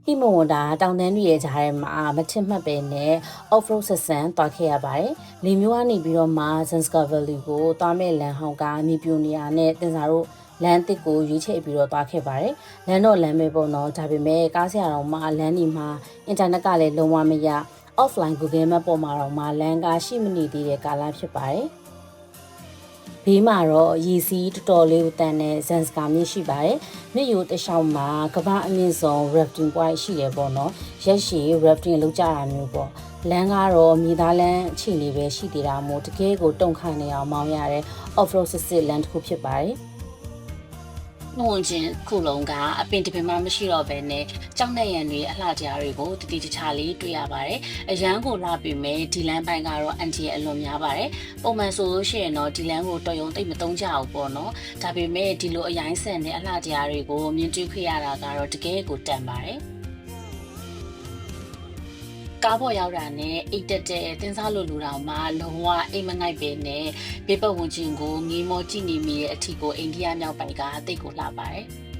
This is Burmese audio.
ဟိမဝန္တာတောင်တန်းတွေရဲ့ကြားထဲမှာမချစ်မှတ်ပဲနဲ့ off-road ဆက်ဆန်သွားခဲ့ရပါတယ်။လေမျိုးကနေပြီးတော့မှ Zanskar Valley ကိုသွားမဲ့လမ်းဟောင်းကမြေပြိုနေရနဲ့တင်စားတို့လမ်းတစ်ကိုရွေးချယ်ပြီးတော့သွားခဲ့ပါတယ်။လမ်းတော့လမ်းပဲပေါ့နော်။ဒါပေမဲ့ကားဆရာတော်မှာလမ်းဒီမှာအင်တာနက်ကလည်းလုံးဝမရ offline Google Map ပေါ်မှာတော့မှလမ်းကရှိမနေသေးတဲ့ကာလဖြစ်ပါတယ်။ဘေးမှာတော့ရေစီးတော်တော်လေးကိုတန်တဲ့ Zanskar မြစ်ရှိပါတယ်။မြစ်ရိုးတစ်လျှောက်မှာကမ္ဘာအမြင့်ဆုံး rafting point ရှိတယ်ပေါ့နော်။ရက်ရှည် rafting လုပ်ကြတာမျိုးပေါ့။လမ်းကတော့မြေသားလမ်းအခြေအနေပဲရှိသေးတာမို့တကယ်ကိုတုံခါနေအောင်မောင်းရတဲ့ off-road စစ်လမ်းတစ်ခုဖြစ်ပါတယ်။နှုံချင်းခုလုံးကအပင်တပင်မှမရှိတော့ဘဲနဲ့ကြောက်နေရံတွေအလှကြားတွေကိုတတိတခြားလေးတွေ့ရပါတယ်။အရန်ကိုလာပြီးမဲ့ဒီလမ်းပိုင်းကတော့အန်တီအလွန်များပါတယ်။ပုံမှန်ဆိုလို့ရှိရင်တော့ဒီလမ်းကိုတော်ရုံသိပ်မသုံးကြဘူးပေါ့နော်။ဒါပေမဲ့ဒီလိုအရိုင်းဆန်တဲ့အလှကြားတွေကိုမြင်တွေ့ခဲ့ရတာကတော့တကယ်ကိုတန်ပါတယ်။ကားပေါ်ရောက်တာနဲ့အိတ်တက်တဲ့တင်းစားလိုလူတော်မှာလုံးဝအိမ်မငိုက်ပဲနဲ့ဘေးပတ်ဝန်းကျင်ကိုငေးမောကြည့်နေမိတဲ့အထီကိုအိန္ဒိယမြောက်ပိုင်းကတိတ်ကိုလှပါတယ်။